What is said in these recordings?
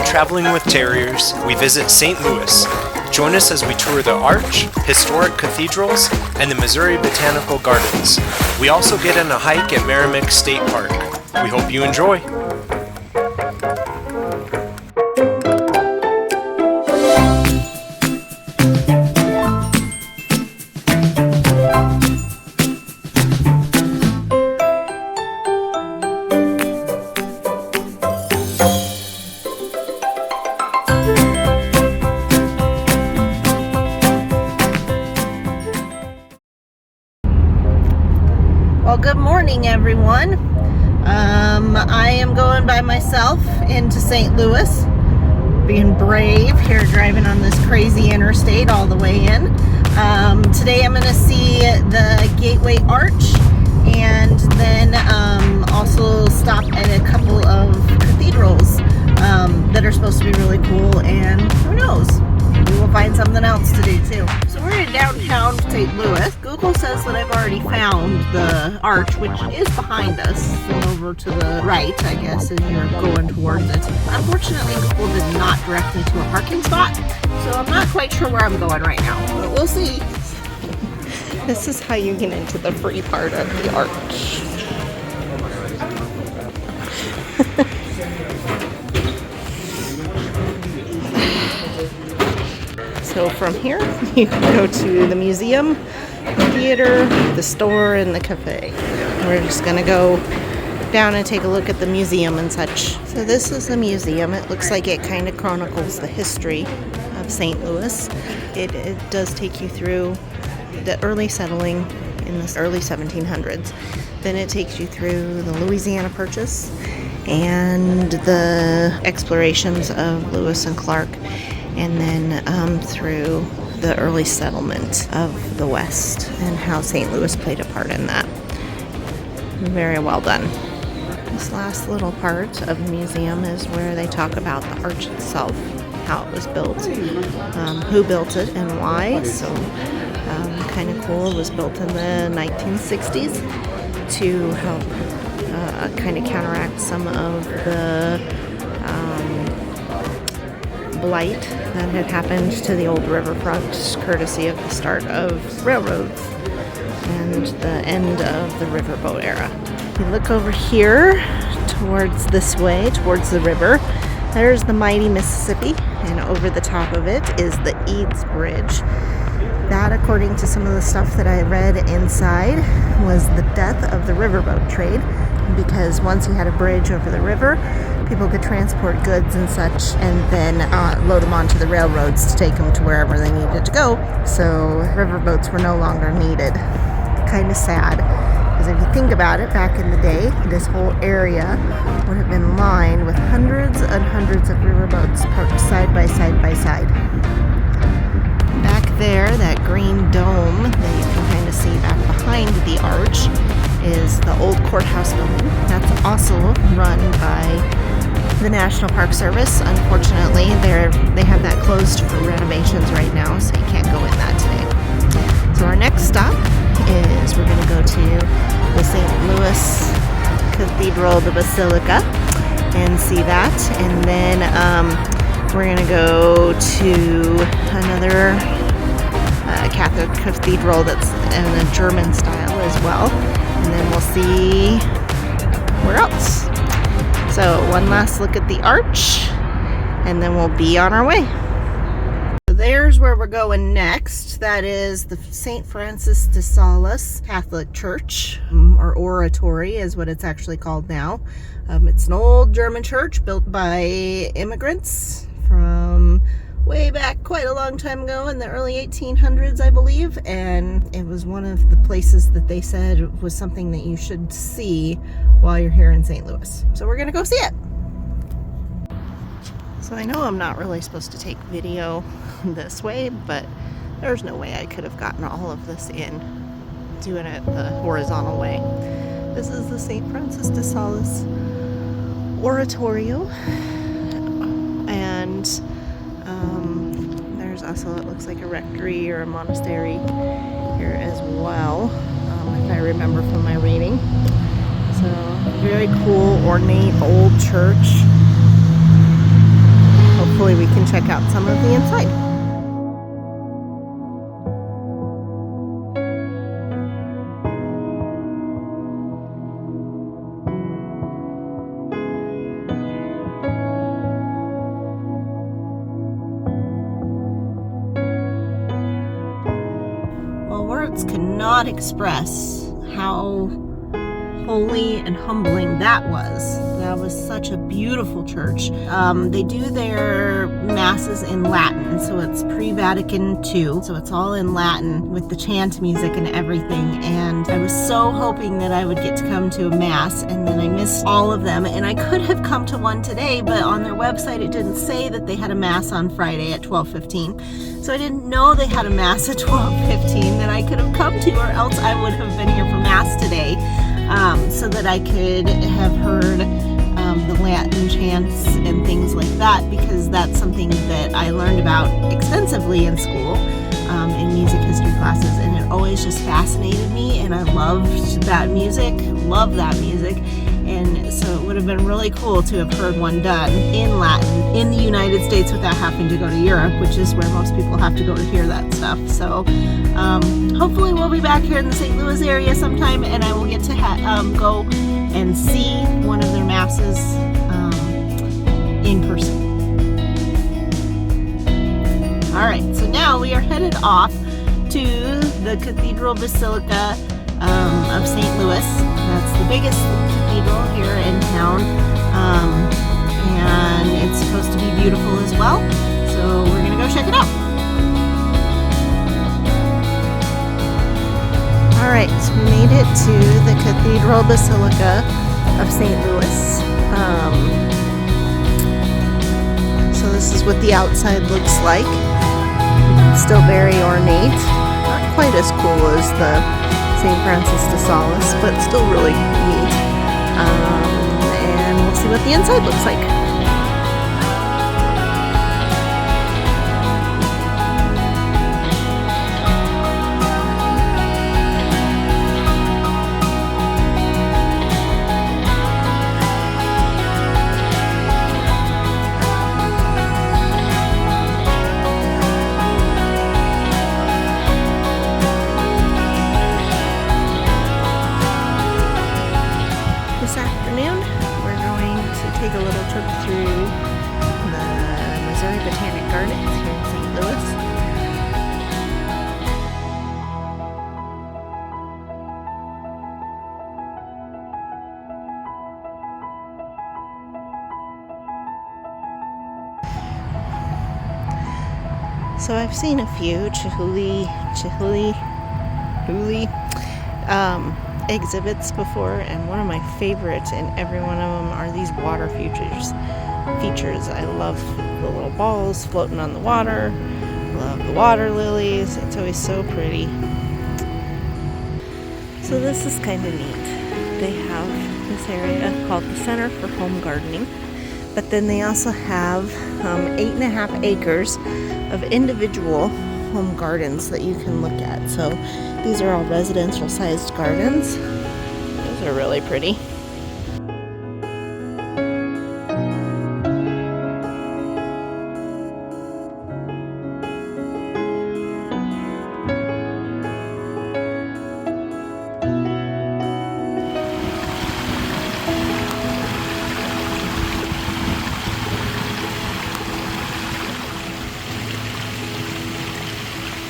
Traveling with Terriers, we visit St. Louis. Join us as we tour the Arch, historic cathedrals, and the Missouri Botanical Gardens. We also get on a hike at Meramec State Park. We hope you enjoy. Well, good morning, everyone. I am going by myself into St. Louis, being brave here, driving on this crazy interstate all the way in. Today I'm going to see the Gateway Arch, and then also stop at a couple of cathedrals that are supposed to be really cool, and who knows, maybe we'll find something else to do too. So we're in downtown St. Louis. Google says that I've already found the arch, which is behind us, and over to the right, I guess, as you're going towards it. Unfortunately, Google did not direct me to a parking spot, so I'm not quite sure where I'm going right now, but we'll see. This is how you get into the free part of the arch. So from here, you can go to the museum, the theater, the store, and the cafe. We're just gonna go down and take a look at the museum and such. So this is the museum. It looks like it kind of chronicles the history of St. Louis. It does take you through the early settling in the early 1700s. Then it takes you through the Louisiana Purchase and the explorations of Lewis and Clark, and then through the early settlement of the West and how St. Louis played a part in that. Very well done. This last little part of the museum is where they talk about the arch itself, how it was built, who built it and why. So kind of cool. It was built in the 1960s to help kind of counteract some of the blight that had happened to the old riverfront, courtesy of the start of railroads and the end of the riverboat era. You look over here towards this way, towards the river. There's the mighty Mississippi, and over the top of it is the Eads Bridge. That, according to some of the stuff that I read inside, was the death of the riverboat trade, because once you had a bridge over the river, people could transport goods and such, and then load them onto the railroads to take them to wherever they needed to go. So riverboats were no longer needed. Kind of sad, because if you think about it, back in the day, this whole area would have been lined with hundreds and hundreds of riverboats parked side by side by side. Back there, that green dome that you can kind of see back behind the arch is the old courthouse building. That's also run by the National Park Service. Unfortunately, they have that closed for renovations right now, so you can't go in that today. So our next stop is we're going to go to the St. Louis Cathedral, the Basilica, and see that. And then we're going to go to another Catholic cathedral that's in a German style as well. And then we'll see where else. So one last look at the arch, and then we'll be on our way. So there's where we're going next. That is the St. Francis de Sales Catholic Church, or Oratory is what it's actually called now. It's an old German church built by immigrants from way back quite a long time ago in the early 1800s, I believe, and it was one of the places that they said was something that you should see while you're here in St. Louis. So we're gonna go see it. So I know I'm not really supposed to take video this way, but there's no way I could have gotten all of this in doing it the horizontal way. This is the St. Francis de Sales Oratorio, and there's also, it looks like a rectory or a monastery here as well, if I remember from my reading. So very cool, ornate old church. hopefully we can check out some of the inside. Well, words cannot express how holy and humbling that was. That was such a beautiful church. They do their masses in Latin, so it's pre-Vatican II, so it's all in Latin with the chant music and everything. And I was so hoping that I would get to come to a mass, and then I missed all of them. And I could have come to one today, but on their website it didn't say that they had a mass on Friday at 12:15. So I didn't know they had a mass at 12:15 that I could have come to, or else I would have been here for mass today, so that I could have heard the Latin chants and things like that, because that's something that I learned about extensively in school, in music history classes, and it always just fascinated me, and I loved that music, and so it would have been really cool to have heard one done in Latin in the United States without having to go to Europe, which is where most people have to go to hear that stuff. So hopefully we'll be back here in the St. Louis area sometime, and I will get to go and see one of their masses in person. All right, so now we are headed off to the Cathedral Basilica of St. Louis. That's the biggest cathedral here in town, and it's supposed to be beautiful as well, so we're gonna go check it out. All right, so we made it to the Cathedral Basilica of St. Louis. So this is what the outside looks like. It's still very ornate, not quite as cool as the St. Francis de Sales, but still really neat. And we'll see what the inside looks like. Take a little trip through the Missouri Botanic Garden here in St. Louis. So I've seen a few Chihuly exhibits before, and one of my favorites in every one of them are these water features. I love the little balls floating on the water. Love the water lilies. It's always so pretty. So this is kind of neat. They have this area called the Center for Home Gardening, but then they also have 8.5 acres of individual home gardens that you can look at. So these are all residential sized gardens. Those are really pretty.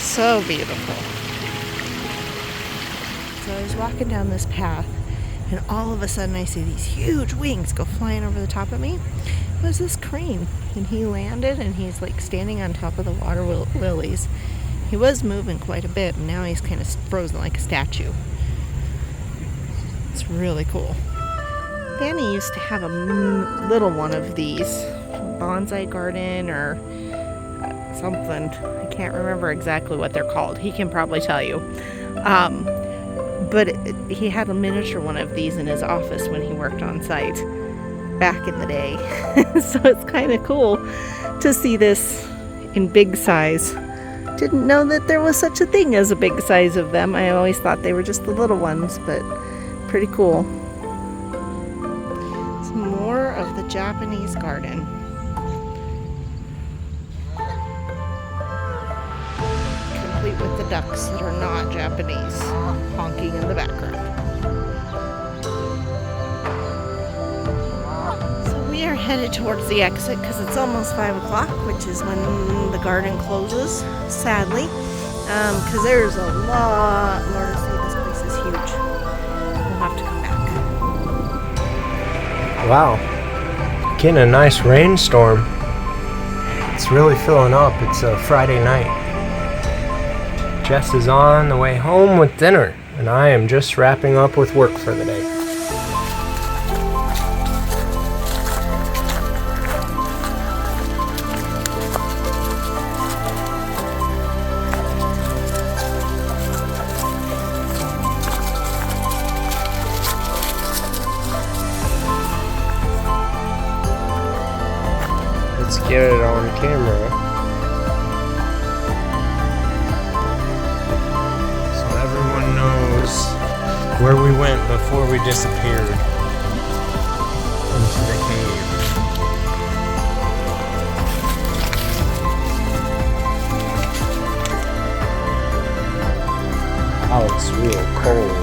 So beautiful. So I was walking down this path, and all of a sudden I see these huge wings go flying over the top of me. It was this crane, and he landed, and he's like standing on top of the water lilies. He was moving quite a bit, and now he's kind of frozen like a statue. It's really cool. Danny used to have a little one of these, bonsai garden or something. I can't remember exactly what they're called. He can probably tell you. But he had a miniature one of these in his office when he worked on site back in the day. So it's kind of cool to see this in big size. Didn't know that there was such a thing as a big size of them. I always thought they were just the little ones, but pretty cool. Some more of the Japanese garden. ducks that are not Japanese honking in the background. So we are headed towards the exit because it's almost 5 o'clock, which is when the garden closes, sadly. Because there's a lot more to see. This place is huge. We'll have to come back. Wow. Getting a nice rainstorm. It's really filling up. It's a Friday night. Jess is on the way home with dinner, and I am just wrapping up with work for the day. Let's get it on camera. So everyone knows where we went before we disappeared into the cave. Oh, it's real cold.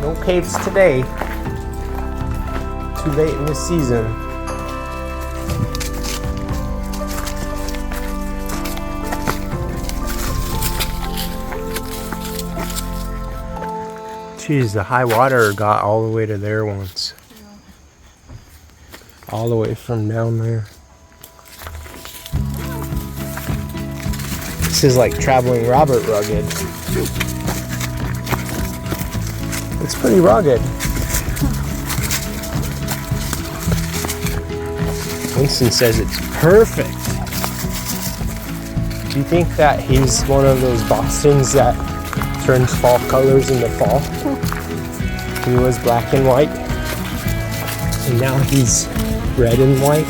No caves today. Too late in the season. Geez, the high water got all the way to there once. All the way from down there. This is like traveling Robert rugged. It's pretty rugged. Winston says it's perfect. Do you think that he's one of those Bostons that turns fall colors in the fall? He was black and white, and now he's red and white.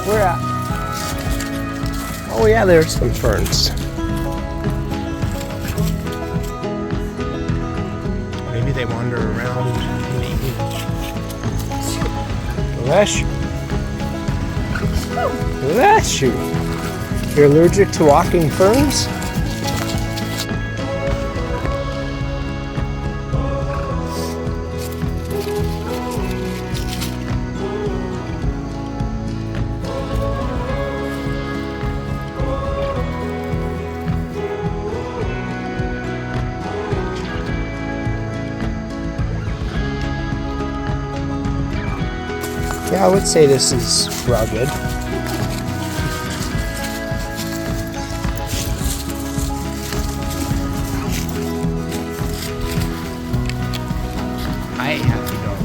Where at? Oh yeah, there's some ferns. Maybe they wander around in the evening. Bless you. Bless you. You're allergic to walking ferns? Yeah, I would say this is rugged. Hi, happy dog.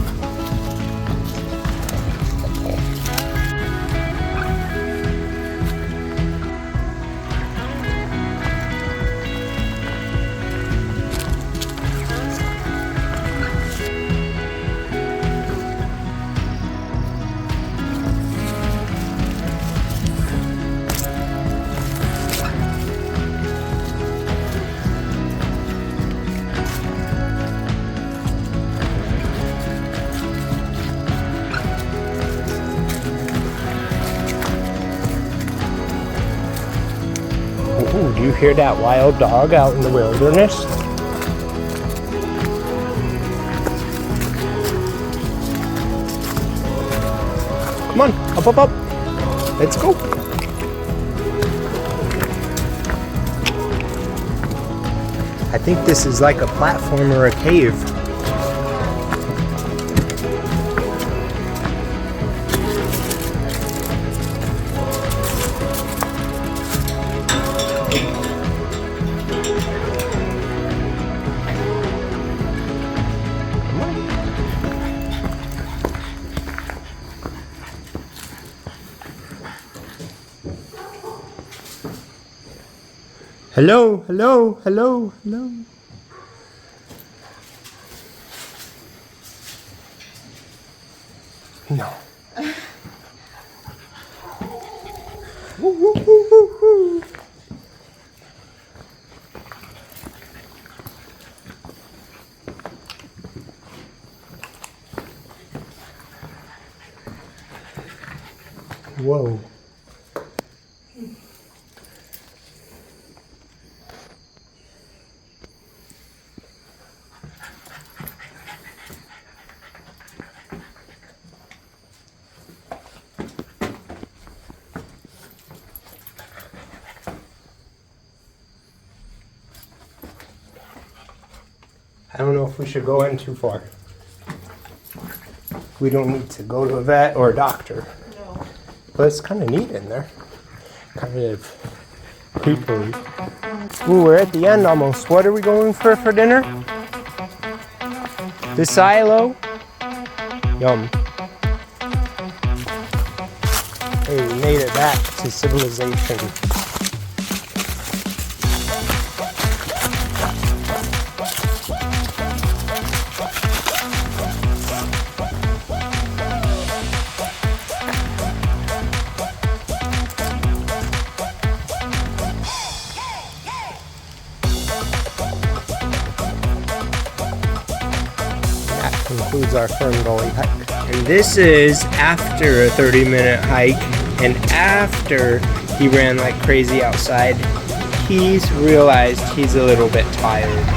Ooh, do you hear that wild dog out in the wilderness? Come on, up, up, up. Let's go. I think this is like a platform or a cave. Hello, hello, hello, hello. No. Woo, woo, woo, woo, woo. Whoa. I don't know if we should go in too far. We don't need to go to a vet or a doctor. No. But it's kind of neat in there. Kind of creepy. Ooh, we're at the end almost. What are we going for dinner? The silo? Yum. Hey, we made it back to civilization. Concludes our Fern Gully hike. And this is after a 30-minute hike, and after he ran like crazy outside, he's realized he's a little bit tired.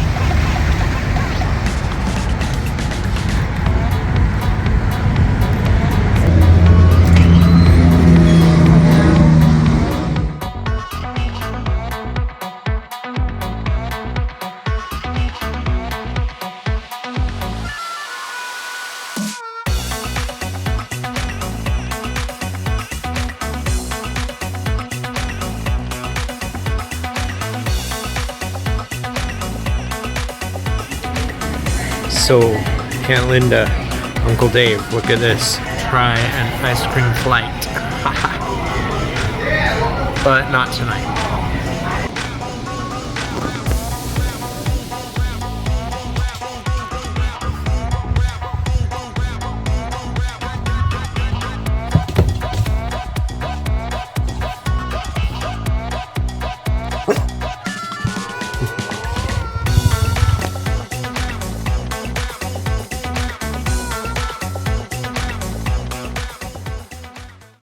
So, Aunt Linda, Uncle Dave, look at this. Try an ice cream flight. But not tonight.